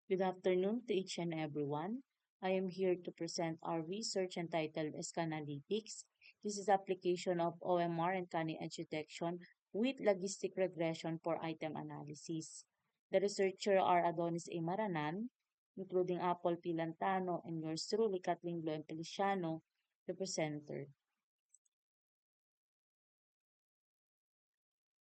Good afternoon to each and everyone. I am here to present our research entitled Escanalytics. This is application of OMR and cutting-edge detection with logistic regression for item analysis. The researchers are Adonis A. Maranan, including Apple P. Lantano, and yours truly, Kathleen Blo and Feliciano, the presenter.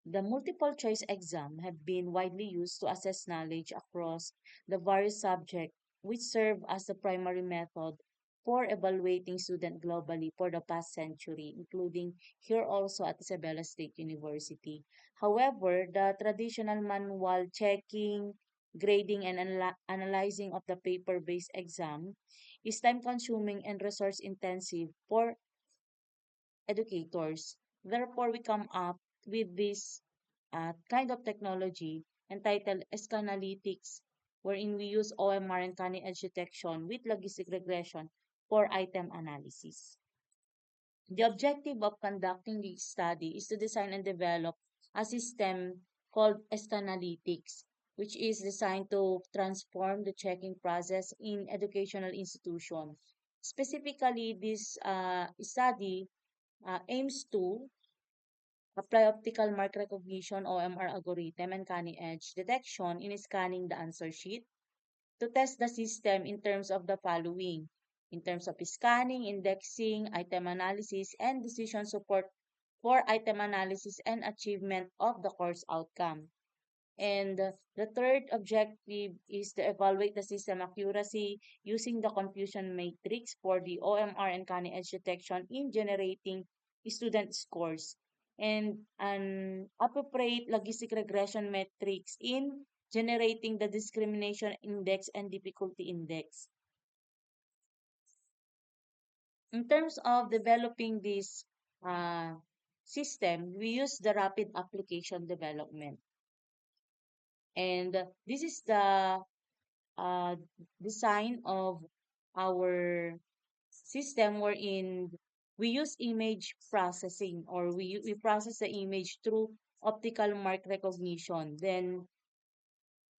The multiple choice exam have been widely used to assess knowledge across the various subjects which serve as the primary method for evaluating students globally for the past century, including here also at Isabela State University. However, the traditional manual checking, grading, and analyzing of the paper-based exam is time-consuming and resource-intensive for educators. Therefore, we come up with this kind of technology entitled Escanalytics, wherein we use OMR and cutting-edge detection with logistic regression for item analysis. The objective of conducting this study is to design and develop a system called Escanalytics, which is designed to transform the checking process in educational institutions. Specifically, this study aims to apply optical mark recognition OMR algorithm and cutting edge detection in scanning the answer sheet to test the system in terms of the following. In terms of scanning, indexing, item analysis, and decision support for item analysis and achievement of the course outcome. And the third objective is to evaluate the system accuracy using the confusion matrix for the OMR and cutting edge detection in generating student scores and an appropriate logistic regression metrics in generating the discrimination index and difficulty index. In terms of developing this uh, system, we use the rapid application development. And this is the uh, design of our system wherein we use image processing or we process the image through optical mark recognition. Then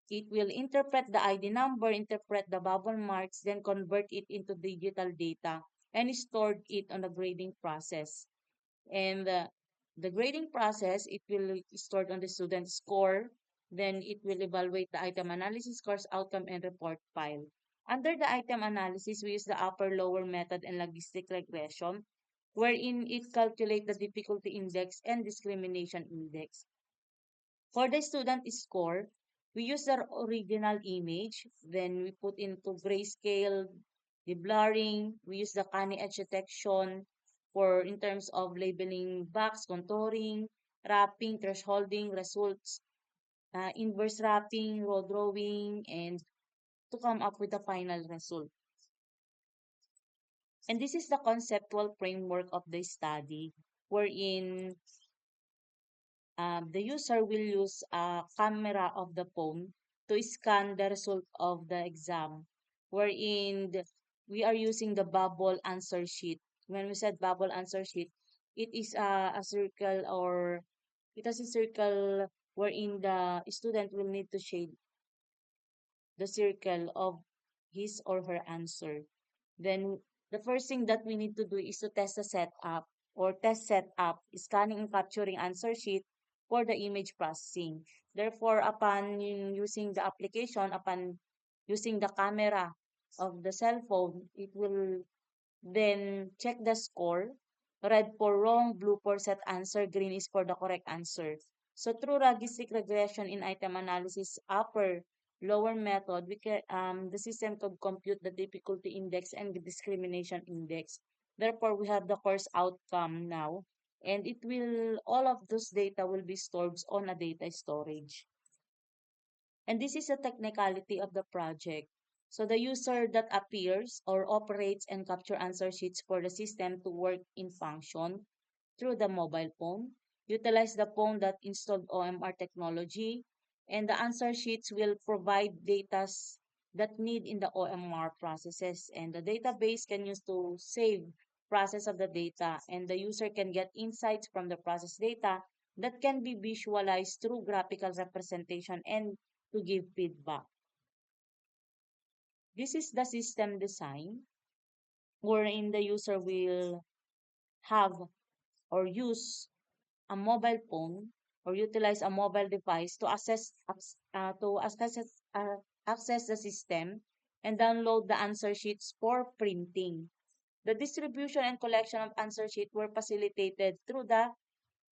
it will interpret the ID number, interpret the bubble marks, then convert it into digital data and stored it on the grading process. And the grading process, it will stored on the student score. Then it will evaluate the item analysis, course outcome, and report file. Under the item analysis, we use the upper lower method and logistic regression, wherein it calculates the difficulty index and discrimination index. For the student score, we use the original image, then we put into grayscale, the blurring, we use the cutting edge detection for in terms of labeling box, contouring, wrapping, thresholding, results, inverse wrapping, row drawing, and to come up with the final result. And this is the conceptual framework of the study, wherein the user will use a camera of the phone to scan the result of the exam, wherein we are using the bubble answer sheet. When we said bubble answer sheet, it is a circle or it has a circle wherein the student will need to shade the circle of his or her answer. Then the first thing that we need to do is to test the setup or test setup, scanning and capturing answer sheet for the image processing. Therefore, upon using the application, upon using the camera of the cell phone, it will then check the score. Red for wrong, blue for set answer, green is for the correct answer. So through logistic regression in item analysis upper lower method, the system could compute the difficulty index and the discrimination index. Therefore, we have the course outcome now, and it will all of those data will be stored on a data storage. And this is a technicality of the project. So the user that appears or operates and capture answer sheets for the system to work in function through the mobile phone, utilize the phone that installed OMR technology, and the answer sheets will provide data that need in the OMR processes. And the database can use to save process of the data, and the user can get insights from the process data that can be visualized through graphical representation and to give feedback. This is the system design wherein the user will have or use a mobile phone or utilize a mobile device to access the system and download the answer sheets for printing. The distribution and collection of answer sheet were facilitated through the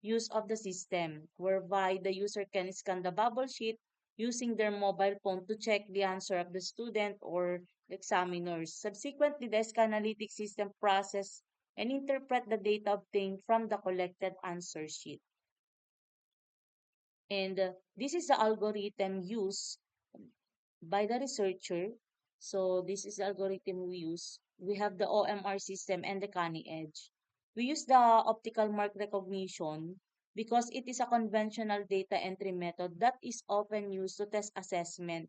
use of the system, whereby the user can scan the bubble sheet using their mobile phone to check the answer of the student or examiners. Subsequently, the Escanalytics system process and interpret the data obtained from the collected answer sheet. And this is the algorithm used by the researcher. So this is the algorithm we use. We have the OMR system and the Canny Edge. We use the optical mark recognition because it is a conventional data entry method that is often used to test assessment.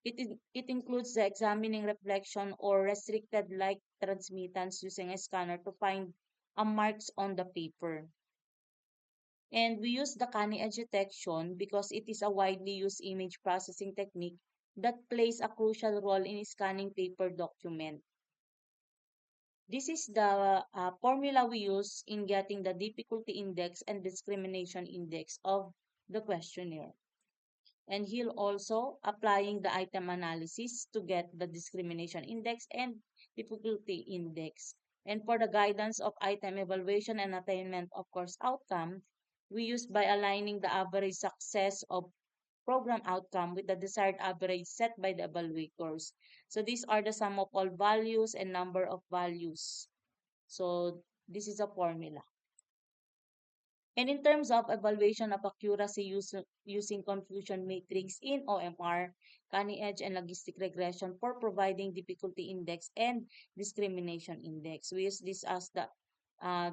It includes the examining reflection or restricted light transmittance using a scanner to find a marks on the paper. And we use the Canny Edge detection because it is a widely used image processing technique that plays a crucial role in scanning paper document. This is the formula we use in getting the difficulty index and discrimination index of the questionnaire. And he'll also applying the item analysis to get the discrimination index and difficulty index. And for the guidance of item evaluation and attainment of course outcome, we use by aligning the average success of program outcome with the desired average set by the evaluators. So these are the sum of all values and number of values. So this is a formula. And in terms of evaluation of accuracy using confusion matrix in OMR, Canny Edge and logistic regression for providing difficulty index and discrimination index. We use this as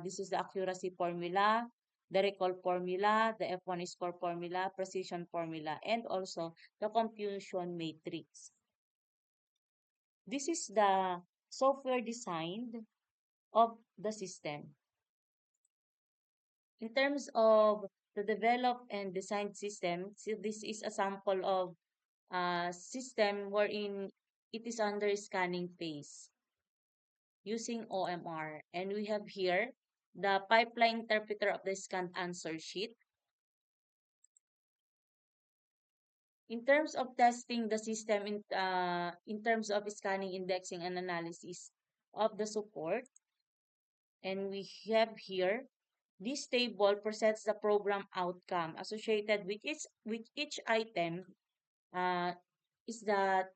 this is the accuracy formula, the recall formula, the F1 score formula, precision formula, and also the confusion matrix. This is the software designed of the system. In terms of the developed and designed system, so this is a sample of a system wherein it is under scanning phase using OMR. And we have here the pipeline interpreter of the scanned answer sheet. In terms of testing the system in terms of scanning, indexing, and analysis of the support, and we have here this table presents the program outcome associated with each item. Uh, is that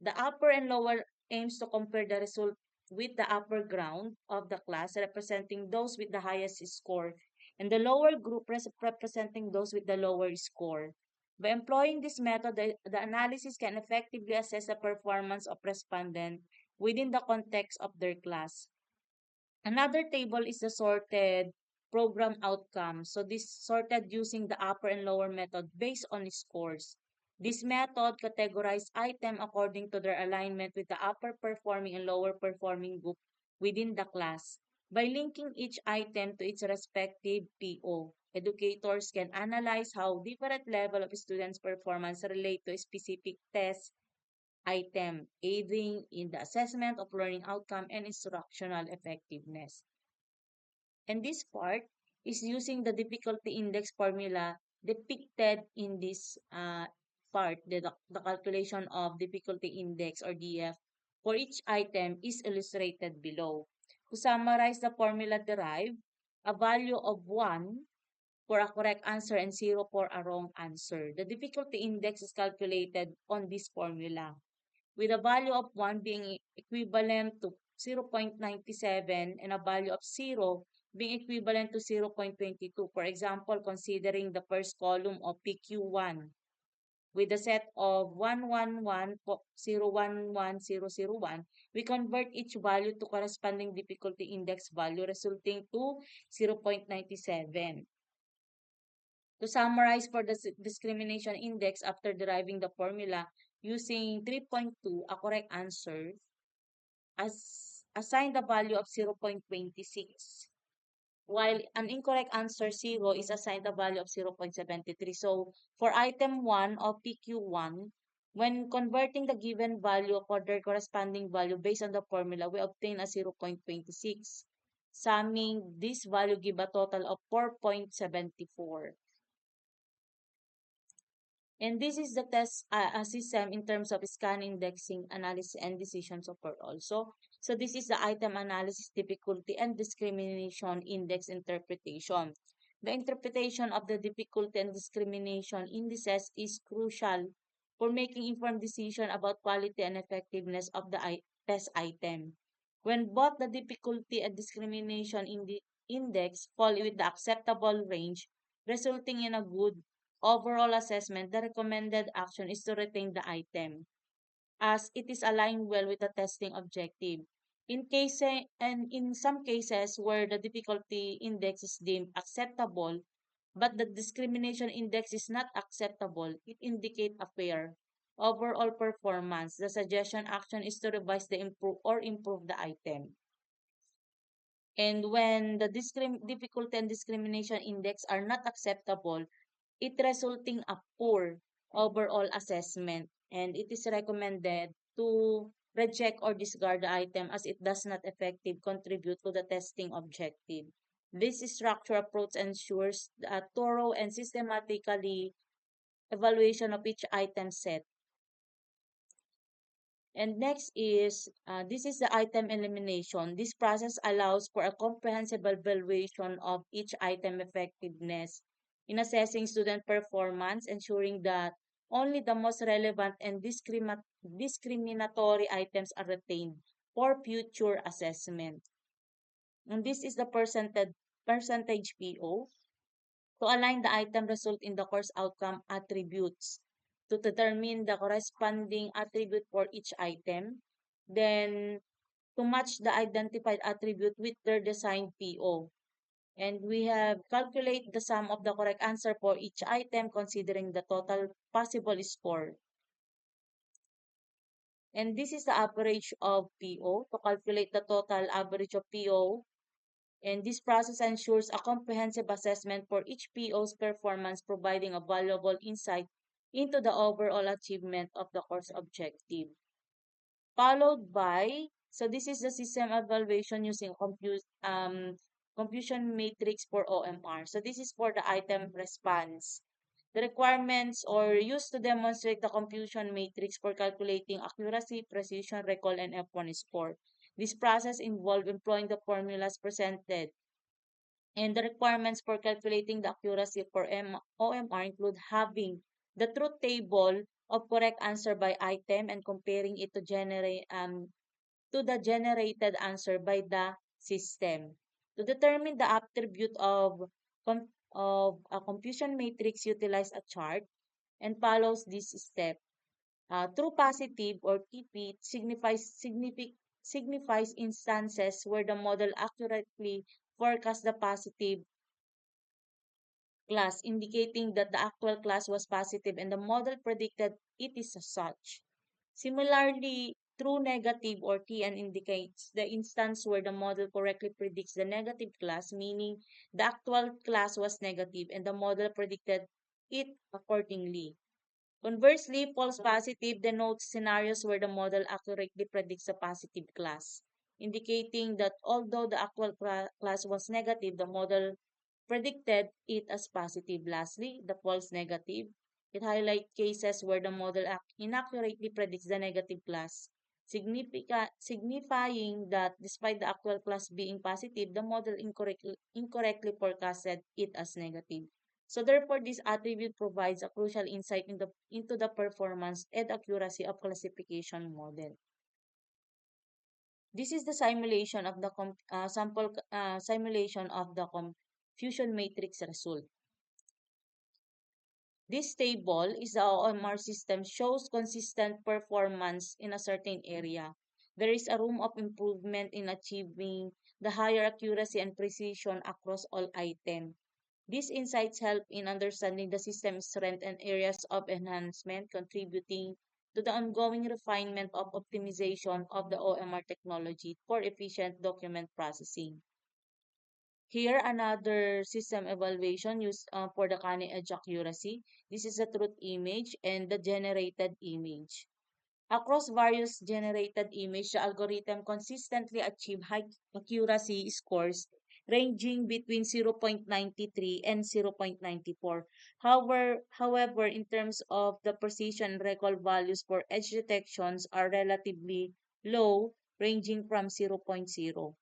the upper and lower aims to compare the result with the upper ground of the class, representing those with the highest score, and the lower group representing those with the lower score. By employing this method, the analysis can effectively assess the performance of respondent within the context of their class. Another table is the sorted program outcome. So this sorted using the upper and lower method based on scores. This method categorized item according to their alignment with the upper performing and lower performing group within the class. By linking each item to its respective PO, educators can analyze how different level of students' performance relate to a specific test item, aiding in the assessment of learning outcome and instructional effectiveness. And this part is using the difficulty index formula depicted in this part. The calculation of difficulty index or DF for each item is illustrated below. To summarize the formula derived, a value of 1 for a correct answer and 0 for a wrong answer. The difficulty index is calculated on this formula, with a value of 1 being equivalent to 0.97 and a value of 0 being equivalent to 0.22. For example, considering the first column of PQ1 with a set of 111.011001, we convert each value to corresponding difficulty index value, resulting to 0.97. To summarize for the discrimination index after deriving the formula using 3.2, a correct answer, assign the value of 0.26, while an incorrect answer 0 is assigned a value of 0.73. So for item 1 of PQ1, When converting the given value for their corresponding value based on the formula, we obtain a 0.26. Summing this value give a total of 4.74. And this is the test system in terms of scan indexing, analysis, and decision support also. So this is the item analysis difficulty and discrimination index interpretation. The interpretation of the difficulty and discrimination indices is crucial for making informed decision about quality and effectiveness of the test item. When both the difficulty and discrimination index fall within the acceptable range, resulting in a good overall assessment, the recommended action is to retain the item as it is aligned well with the testing objective. In some cases where the difficulty index is deemed acceptable, but the discrimination index is not acceptable, it indicates a fair overall performance. The suggestion action is to revise the improve the item. And when the difficulty and discrimination index are not acceptable, it resulting a poor overall assessment, and it is recommended to reject or discard the item as it does not effectively contribute to the testing objective. This structure approach ensures a thorough and systematically evaluation of each item set. And next is, this is the item elimination. This process allows for a comprehensive evaluation of each item effectiveness in assessing student performance, ensuring that only the most relevant and discriminatory items are retained for future assessment. And this is the percentage PO to align the item result in the course outcome attributes to determine the corresponding attribute for each item, then to match the identified attribute with their design PO. And we have calculate the sum of the correct answer for each item considering the total possible score. And this is the average of PO to calculate the total average of PO. And this process ensures a comprehensive assessment for each PO's performance, providing a valuable insight into the overall achievement of the course objective. Followed by, so this is the system evaluation using confusion matrix for OMR. So this is for the item response. The requirements or used to demonstrate the confusion matrix for calculating accuracy, precision, recall, and F1 score. This process involves employing the formulas presented, and the requirements for calculating the accuracy for OMR include having the truth table of correct answer by item and comparing it to the generated answer by the system. To determine the attribute of a confusion matrix, utilize a chart and follows this step. True positive or TP signifies instances where the model accurately forecasts the positive class, indicating that the actual class was positive and the model predicted it is as such. Similarly, true negative or TN indicates the instance where the model correctly predicts the negative class, meaning the actual class was negative and the model predicted it accordingly. Conversely, false positive denotes scenarios where the model accurately predicts a positive class, indicating that although the actual class was negative, the model predicted it as positive. Lastly, the false negative. It highlights cases where the model inaccurately predicts the negative class, signifying that despite the actual class being positive, the model incorrectly forecasted it as negative. So therefore, this attribute provides a crucial insight into the performance and accuracy of classification model. This is the simulation of the sample simulation of the confusion matrix result. This table is the OMR system shows consistent performance in a certain area. There is a room of improvement in achieving the higher accuracy and precision across all items. These insights help in understanding the system's strength and areas of enhancement, contributing to the ongoing refinement of optimization of the OMR technology for efficient document processing. Here, another system evaluation used for the cutting edge accuracy. This is a truth image and the generated image. Across various generated images, the algorithm consistently achieve high accuracy scores ranging between 0.93 and 0.94. However, in terms of the precision and recall values for edge detections are relatively low, ranging from zero point zero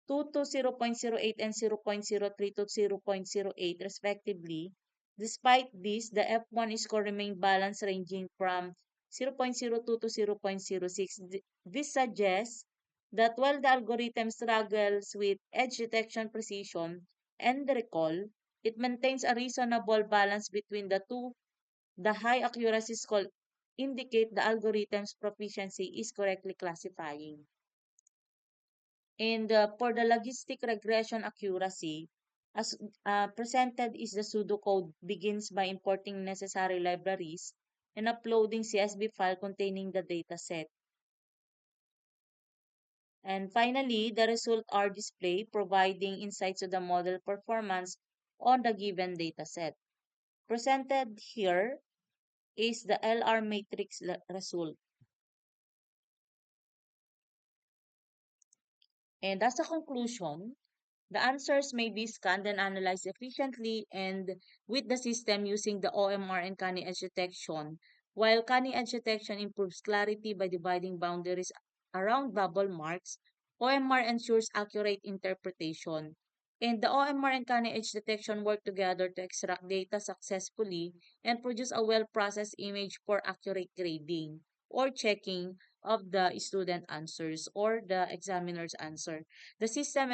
0.2 to 0.08 and 0.03 to 0.08 respectively. Despite this, the F1 score remained balanced ranging from 0.02 to 0.06. This suggests that while the algorithm struggles with edge detection precision and recall, it maintains a reasonable balance between the two. The high accuracy score indicate the algorithm's proficiency is correctly classifying. And for the logistic regression accuracy, as presented is the pseudocode begins by importing necessary libraries and uploading CSV file containing the dataset. And finally, the results are displayed, providing insights to the model performance on the given dataset. Presented here is the LR matrix result. And as a conclusion, the answers may be scanned and analyzed efficiently and with the system using the OMR and cutting edge detection. While cutting edge detection improves clarity by dividing boundaries around bubble marks, OMR ensures accurate interpretation. And the OMR and cutting edge detection work together to extract data successfully and produce a well-processed image for accurate grading or checking of the student answers or the examiner's answer. The system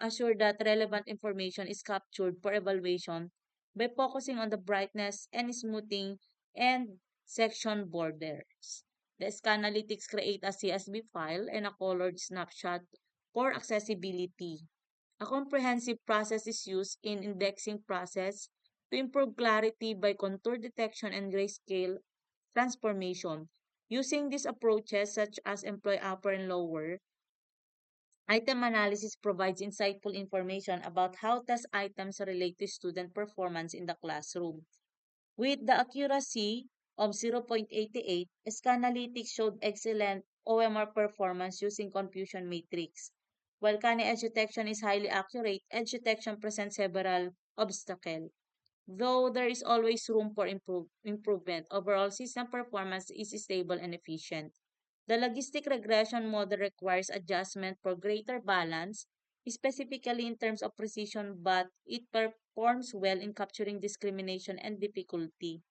assures that relevant information is captured for evaluation by focusing on the brightness and smoothing and section borders. The Escanalytics create a CSV file and a colored snapshot for accessibility. A comprehensive process is used in indexing process to improve clarity by contour detection and grayscale transformation. Using these approaches, such as employ upper and lower, item analysis provides insightful information about how test items relate to student performance in the classroom. With the accuracy of 0.88, Scanalytics showed excellent OMR performance using confusion matrix. While Canny edge detection is highly accurate, edge detection presents several obstacles. Though there is always room for improvement, overall system performance is stable and efficient. The logistic regression model requires adjustment for greater balance, specifically in terms of precision, but it performs well in capturing discrimination and difficulty.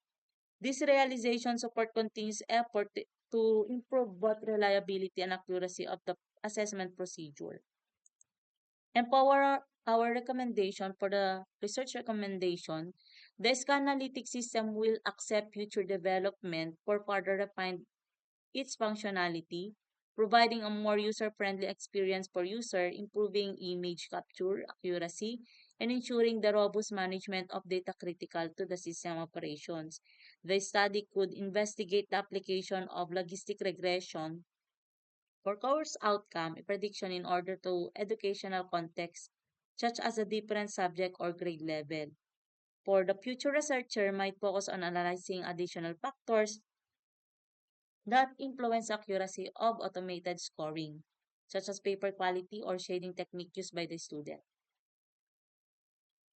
This realization support continuous effort to improve both reliability and accuracy of the assessment procedure. Empower our recommendation for the research recommendation, the scan analytic system will accept future development for further refine its functionality, providing a more user-friendly experience for user, improving image capture accuracy, and ensuring the robust management of data critical to the system operations. The study could investigate the application of logistic regression for course outcome prediction in order to educational context, such as a different subject or grade level. For the future researcher might focus on analyzing additional factors that influence accuracy of automated scoring, such as paper quality or shading technique used by the student.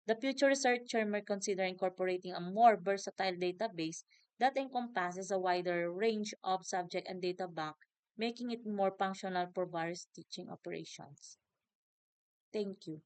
The future researcher may consider incorporating a more versatile database that encompasses a wider range of subject and data bank, making it more functional for various teaching operations. Thank you.